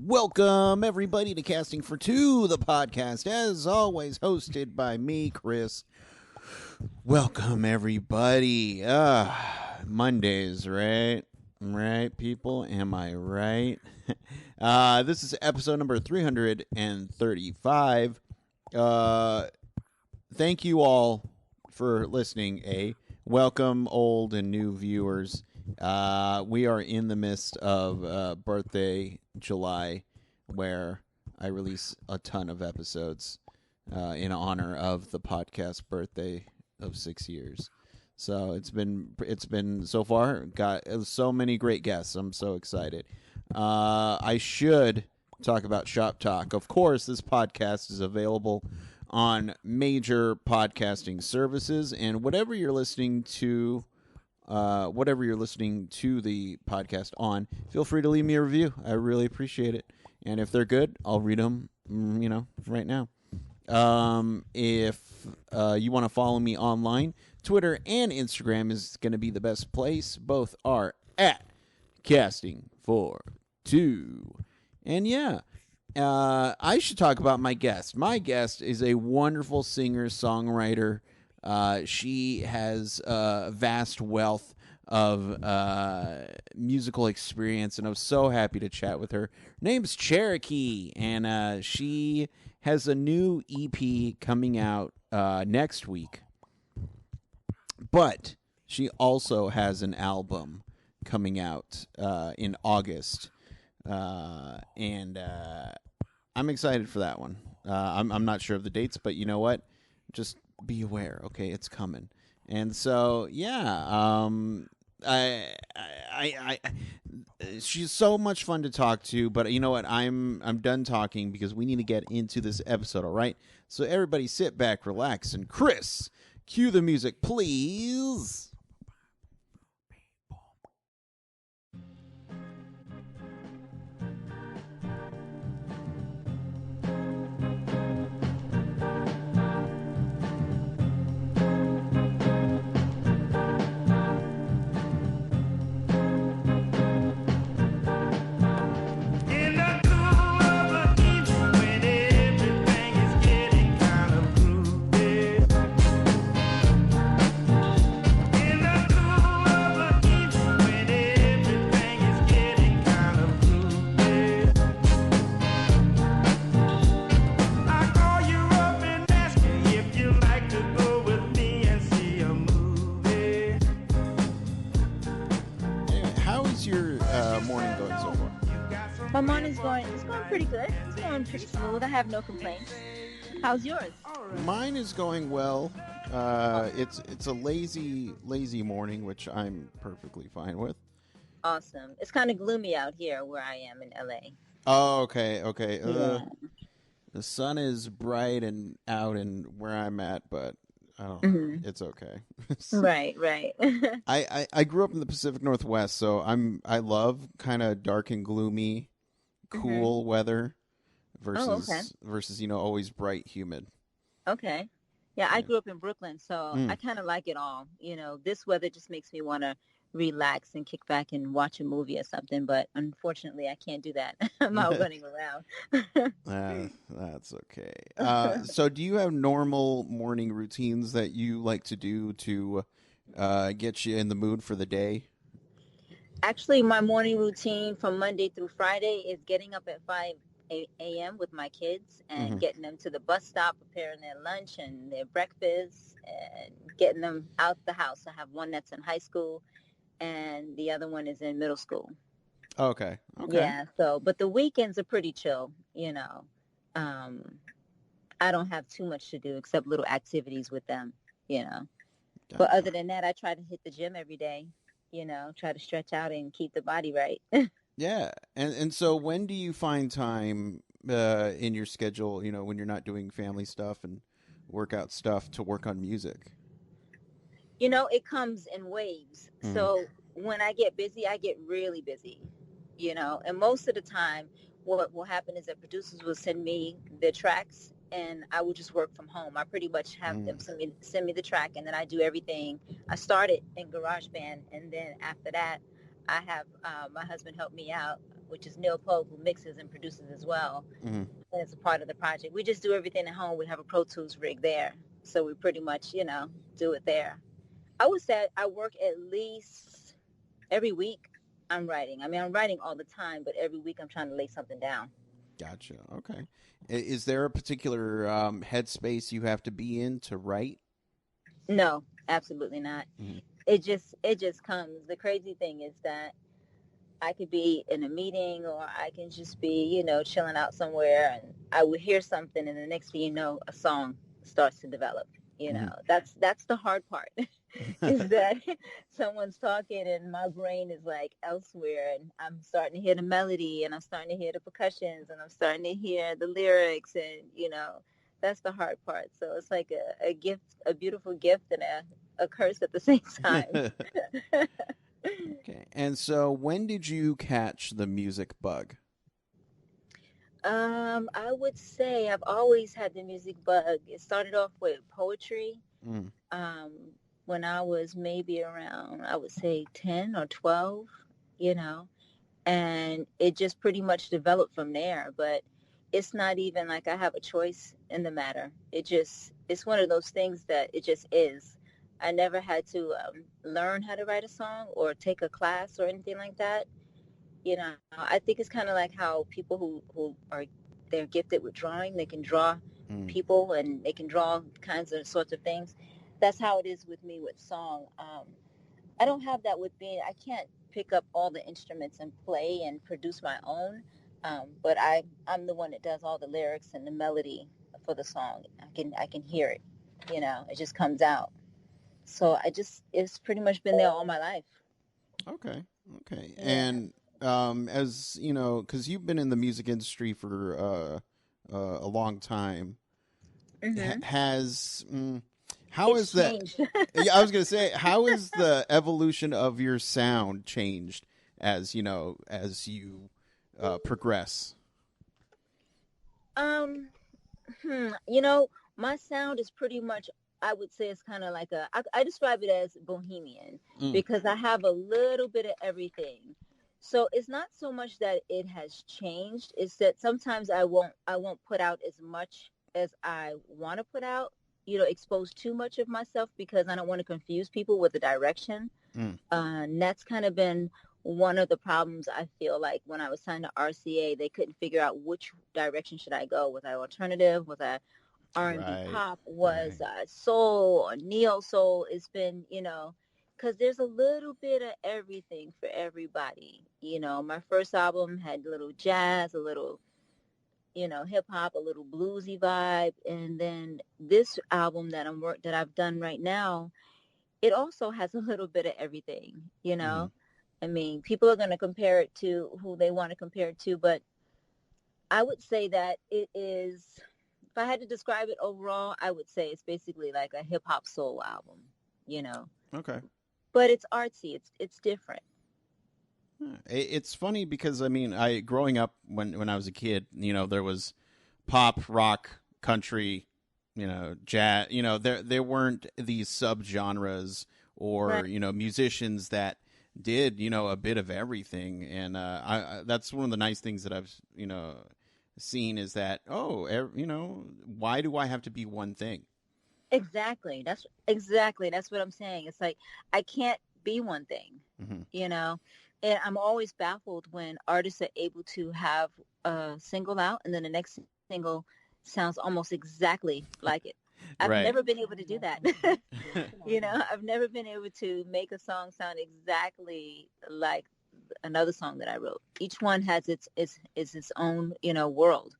Welcome, everybody, to Casting for Two, the podcast, as always, hosted by me, Chris. Welcome, everybody. Mondays, right? Right, people? Am I right? This is episode number 335. Thank you all for listening, Welcome, old and new viewers. We are in the midst of birthday July, where I release a ton of episodes in honor of the podcast birthday of 6 years. So it's been so far got so many great guests. I'm so excited. I should talk about Shop Talk. Of course, this podcast is available on major podcasting services, and whatever you're listening to the podcast on, feel free to leave me a review. I really appreciate it. And if they're good, I'll read them, right now. If you want to follow me online, Twitter and Instagram is going to be the best place. Both are at Casting for Two. And yeah, I should talk about my guest. My guest is a wonderful singer-songwriter. She has a vast wealth of musical experience, and I was so happy to chat with her. Her name's Cherokee, and she has a new EP coming out next week. But she also has an album coming out in August, and I'm excited for that one. I'm not sure of the dates, but you know what? Just be aware, okay? It's coming. And so, yeah, she's so much fun to talk to. But you know what? I'm done talking because we need to get into this episode. All right. So everybody, sit back, relax, and Chris, cue the music, please. My morning's going pretty good. It's going pretty smooth. I have no complaints. How's yours? Mine is going well. It's a lazy morning, which I'm perfectly fine with. Awesome. It's kind of gloomy out here where I am in LA. Oh, okay. Yeah. The sun is bright and out and where I'm at, but I don't know. Mm-hmm. It's okay. Right. I grew up in the Pacific Northwest, so I love kind of dark and gloomy, cool weather versus always bright, humid. Okay. Yeah, I grew up in Brooklyn, so I kind of like it all. This weather just makes me want to relax and kick back and watch a movie or something, but unfortunately I can't do that. I'm out running around. That's okay. So do you have normal morning routines that you like to do to get you in the mood for the day? Actually, my morning routine from Monday through Friday is getting up at 5 a.m. with my kids and getting them to the bus stop, preparing their lunch and their breakfast, and getting them out the house. I have one that's in high school and the other one is in middle school. Okay. Yeah, but the weekends are pretty chill, I don't have too much to do except little activities with them, Gotcha. But other than that, I try to hit the gym every day, try to stretch out and keep the body right. Yeah. And so when do you find time in your schedule, when you're not doing family stuff and workout stuff, to work on music? It comes in waves. So when I get busy, I get really busy, and most of the time what will happen is that producers will send me the tracks and I will just work from home. I pretty much have them send me the track, and then I do everything. I started in GarageBand, and then after that, I have my husband help me out which is Neil Pope, who mixes and produces as well. Hmm. And it's a part of the project. We just do everything at home. We have a Pro Tools rig there. So we pretty much, do it there. I would say I work at least every week. I'm writing. I mean, I'm writing all the time, but every week I'm trying to lay something down. Gotcha. Okay. Is there a particular headspace you have to be in to write? No, absolutely not. Hmm. It just comes. The crazy thing is that I could be in a meeting or I can just be, chilling out somewhere and I would hear something and the next thing you know, a song starts to develop. Hmm. That's the hard part is that someone's talking and my brain is like elsewhere and I'm starting to hear the melody and I'm starting to hear the percussions and I'm starting to hear the lyrics and, that's the hard part. So it's like a gift, a beautiful gift and a curse at the same time. Okay. And so, when did you catch the music bug? I would say I've always had the music bug. It started off with poetry. Mm. Um, when I was maybe around, I would say 10 or 12, you know, and it just pretty much developed from there. But it's not even like I have a choice in the matter. It's one of those things that it just is. I never had to learn how to write a song or take a class or anything like that. I think it's kind of like how people who are they're gifted with drawing, they can draw Mm. people and they can draw kinds of sorts of things. That's how it is with me with song. I don't have that with being. I can't pick up all the instruments and play and produce my own. But I'm the one that does all the lyrics and the melody for the song. I can hear it. It just comes out. So it's pretty much been there all my life. Okay. Okay. Yeah. And as you know, because you've been in the music industry for a long time, Hmm. has how is It's that? changed. Yeah, I was gonna say, how is the evolution of your sound changed as as you progress? um, my sound is pretty much, I would say it's kind of like I describe it as bohemian Mm. because I have a little bit of everything. So it's not so much that it has changed, it's that sometimes I won't put out as much as I want to put out, expose too much of myself because I don't want to confuse people with the direction. Mm. And that's kind of been one of the problems I feel like when I was signed to RCA, they couldn't figure out which direction should I go. Was I alternative? Was I R&B Right. pop? Right. Was soul or neo soul? It's been, because there's a little bit of everything for everybody. My first album had a little jazz, a little, hip hop, a little bluesy vibe, and then this album that I've done right now, it also has a little bit of everything. Hmm. I mean, people are going to compare it to who they want to compare it to, but I would say that it is, if I had to describe it overall, I would say it's basically like a hip hop soul album, you know. Okay. But it's artsy. It's different. Yeah. It's funny because I mean, I growing up when I was a kid, there was pop, rock, country, jazz. There weren't these subgenres or Right. musicians that did a bit of everything, and that's one of the nice things that I've seen is that why do I have to be one thing? Exactly. That's what I'm saying. It's like I can't be one thing, Hmm. you know. And I'm always baffled when artists are able to have a single out and then the next single sounds almost exactly like it. I've Right. never been able to do that. I've never been able to make a song sound exactly like another song that I wrote. Each one has its own, world.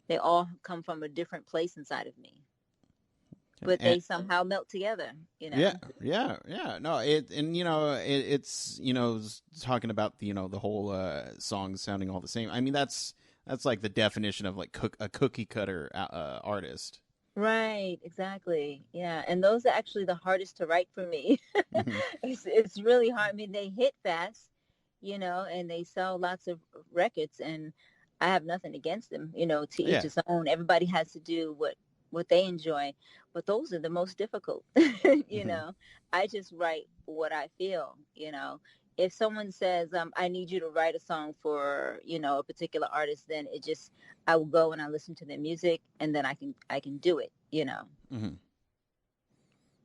They all come from a different place inside of me, but and, they somehow melt together, Yeah, yeah, yeah. No, it's talking about the whole song sounding all the same. I mean, that's like the definition of like a cookie cutter artist. Right, exactly. Yeah, and those are actually the hardest to write for me. Hmm. It's really hard. I mean, they hit fast, and they sell lots of records, and I have nothing against them. To each Yeah. his own. Everybody has to do what they enjoy, but those are the most difficult. you Hmm. know, I just write what I feel. if someone says, I need you to write a song for, a particular artist, then I will go and I listen to their music, and then I can do it. Mm-hmm.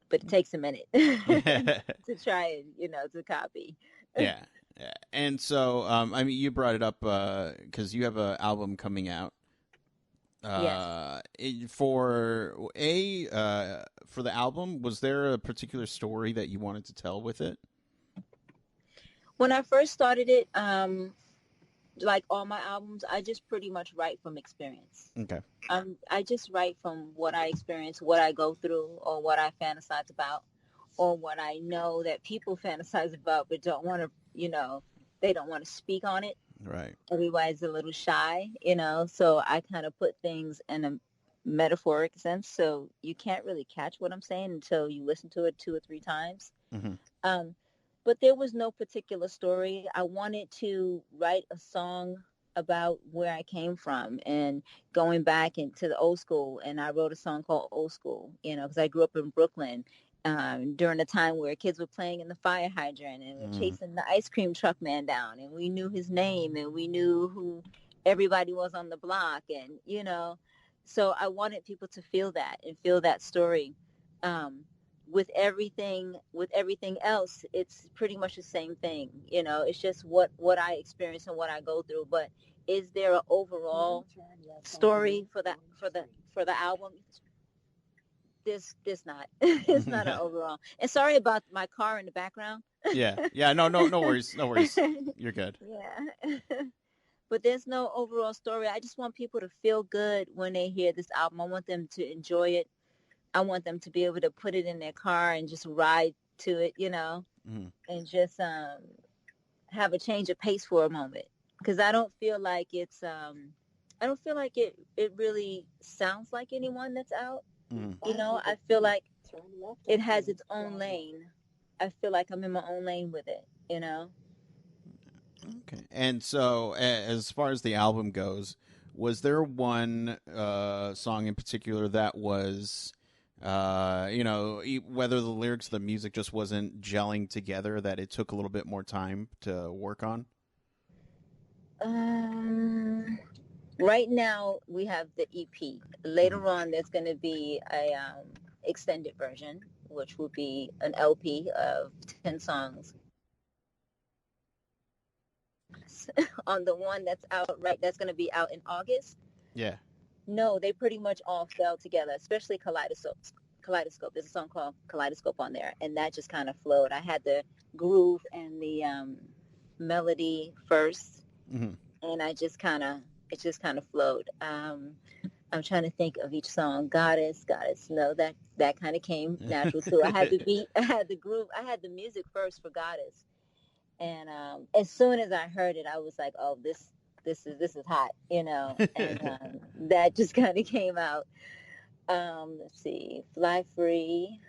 But it takes a minute to try and, to copy. Yeah. Yeah. And so, I mean, you brought it up because you have an album coming out. Yes. For the album, was there a particular story that you wanted to tell with it? When I first started it, like all my albums, I just pretty much write from experience. Okay. I just write from what I experience, what I go through, or what I fantasize about, or what I know that people fantasize about, but don't want to, they don't want to speak on it. Right. Everybody's a little shy, so I kind of put things in a metaphoric sense. So you can't really catch what I'm saying until you listen to it 2 or 3 times. Mm-hmm. But there was no particular story. I wanted to write a song about where I came from and going back into the old school. And I wrote a song called Old School, because I grew up in Brooklyn during the time where kids were playing in the fire hydrant and were chasing the ice cream truck man down. And we knew his name and we knew who everybody was on the block. And, so I wanted people to feel that and feel that story. With everything else, it's pretty much the same thing. It's just what I experience and what I go through. But is there an overall story for the album? There's not. It's not an overall. And sorry about my car in the background. Yeah. No worries. No worries. You're good. Yeah. But there's no overall story. I just want people to feel good when they hear this album. I want them to enjoy it. I want them to be able to put it in their car and just ride to it, and just have a change of pace for a moment. Because I don't feel like it really sounds like anyone that's out. I feel like it has its own lane. I feel like I'm in my own lane with it, Okay. And so, as far as the album goes, was there one song in particular that was, whether the lyrics, the music just wasn't gelling together, that it took a little bit more time to work on? Right now we have the EP. Later on, there's going to be a extended version, which will be an LP of 10 songs. On the one that's out that's going to be out in August. Yeah. No, they pretty much all fell together, especially Kaleidoscope. There's a song called Kaleidoscope on there, and that just kind of flowed. I had the groove and the melody first, and it just kind of flowed. I'm trying to think of each song. Goddess. No, that kind of came natural too. I had the beat, I had the groove, I had the music first for Goddess. And as soon as I heard it, I was like, "Oh, this is hot," And that just kind of came out. Let's see, Fly Free.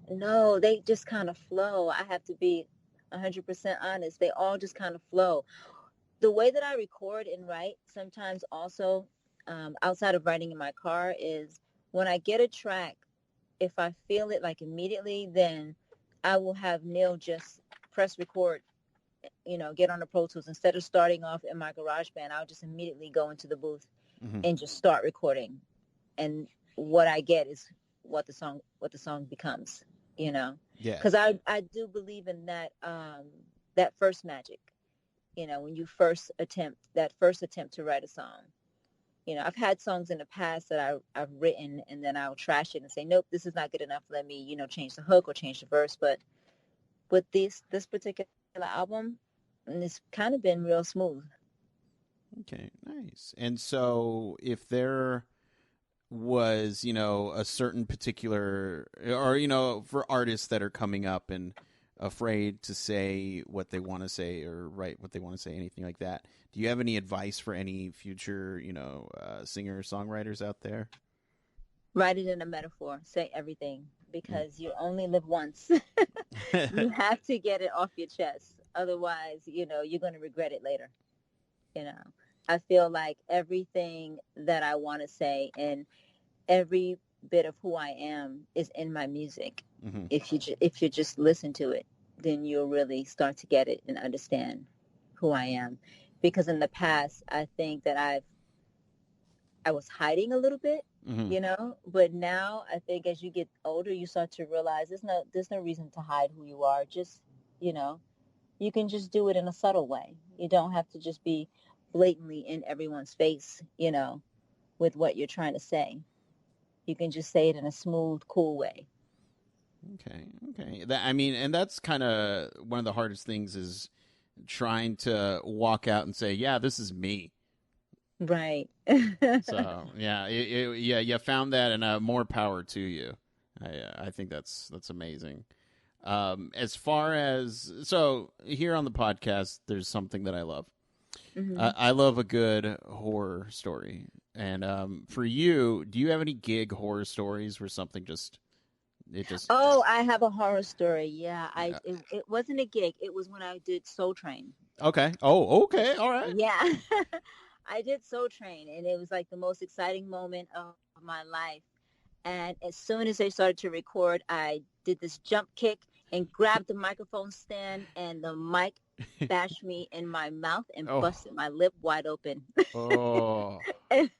No, they just kind of flow. I have to be 100% honest. They all just kind of flow. The way that I record and write, sometimes also outside of writing in my car, is when I get a track. If I feel it like immediately, then I will have Neil just press record, get on the Pro Tools. Instead of starting off in my GarageBand, I'll just immediately go into the booth and just start recording. And what I get is what the song becomes, Yeah. Because I do believe in that that first magic, when you first attempt to write a song. I've had songs in the past that I've written and then I'll trash it and say, nope, this is not good enough. Let me, change the hook or change the verse. But with this particular album, it's kind of been real smooth. Okay, nice. And so if there was, a certain particular, or, for artists that are coming up and afraid to say what they want to say or write what they want to say, anything like that, do you have any advice for any future, singer songwriters out there? Write it in a metaphor. Say everything, because you only live once. You have to get it off your chest. Otherwise, you're going to regret it later. I feel like everything that I want to say and every bit of who I am is in my music. If you just listen to it, then you'll really start to get it and understand who I am. Because in the past, I think that I was hiding a little bit, Hmm. but now I think as you get older, you start to realize there's no reason to hide who you are. Just, you know, you can just do it in a subtle way. You don't have to just be blatantly in everyone's face, with what you're trying to say. You can just say it in a smooth, cool way. Okay. I mean, and that's kind of one of the hardest things is trying to walk out and say, "Yeah, this is me." Right. So yeah, yeah, you found that, and more power to you. I think that's amazing. As far as so here on the podcast, there's something that I love. Hmm. I love a good horror story, and for you, do you have any gig horror stories where something just it just Oh, I have a horror story. Yeah, uh, it wasn't a gig. It was when I did Soul Train. okay? Oh, okay, all right. Yeah. I did Soul Train, and it was like the most exciting moment of my life. And as soon as they started to record, I did this jump kick and grabbed the microphone stand, and the mic bashed me in my mouth and Oh, busted my lip wide open. oh. and,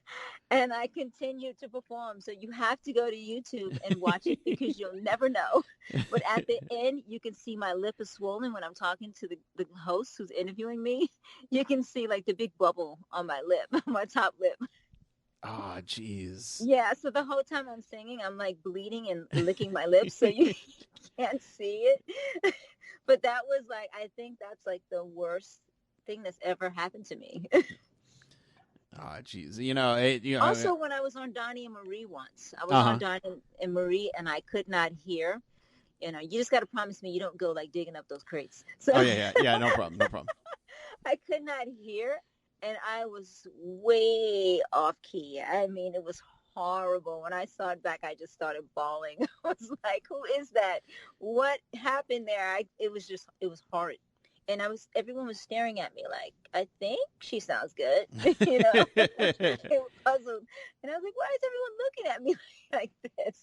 and I continued to perform. So you have to go to YouTube and watch it because you'll never know. But at the end, you can see my lip is swollen when I'm talking to the host who's interviewing me. You can see like the big bubble on my lip, my top lip. Oh, jeez. Yeah, so the whole time I'm singing, I'm like bleeding and licking my lips so you can't see it. But that was like, I think that's like the worst thing that's ever happened to me. Oh, jeez. You know. Also, when I was on Donnie and Marie once, I was Uh on huh. Donnie and Marie and I could not hear. You just got to promise me you don't go like digging up those crates. So Oh yeah. No problem. No problem. I could not hear and I was way off key. I mean, it was horrible. When I saw it back, I just started bawling. I was like, who is that? What happened there? It was horrid. And everyone was staring at me like, I think she sounds good. They were puzzled. And I was like, why is everyone looking at me like this?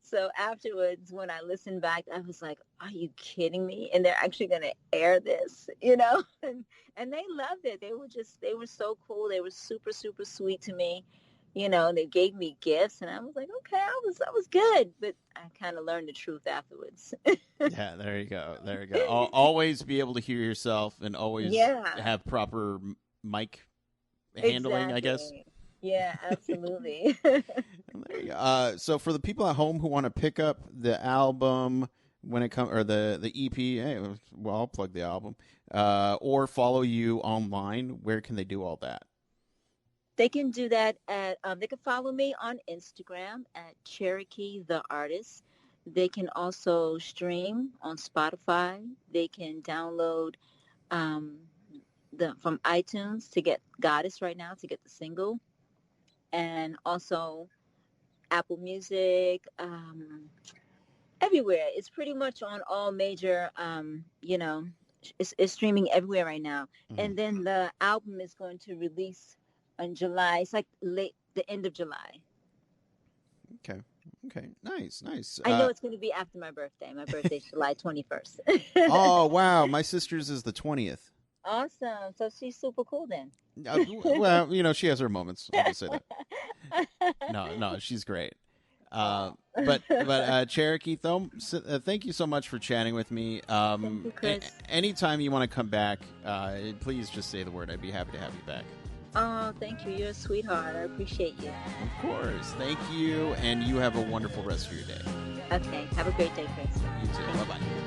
So afterwards, when I listened back, I was like, "Are you kidding me?" And they're actually going to air this, and they loved it. They were so cool. They were super super sweet to me, They gave me gifts, and I was like, "Okay, I was good." But I kind of learned the truth afterwards. Yeah, there you go. There you go. Always be able to hear yourself and always Yeah, have proper mic handling, I guess. exactly. Yeah, absolutely. There you go. So for the people at home who want to pick up the album when it comes, or the EP, hey, well, I'll plug the album, or follow you online, where can they do all that? They can do that they can follow me on Instagram at Cherokee the Artist. They can also stream on Spotify. They can download um, from iTunes to get Goddess right now to get the single, and also Apple Music, everywhere. It's pretty much on all major, it's streaming everywhere right now. Mhm. And then the album is going to release in July. It's like the end of July. Okay. Okay. Nice. Nice. I know it's going to be after my birthday. My birthday's July 21st. Oh wow, my sister's is the 20th. Awesome. So she's super cool then. Well, she has her moments. I'll just say that. No, she's great. Oh, But Cherokee, thank you so much for chatting with me. thank you, Chris. Anytime you want to come back, please just say the word. I'd be happy to have you back. Oh, thank you. You're a sweetheart. I appreciate you. Of course. Thank you, and you have a wonderful rest of your day. Okay. Have a great day, Chris. You too. Bye bye.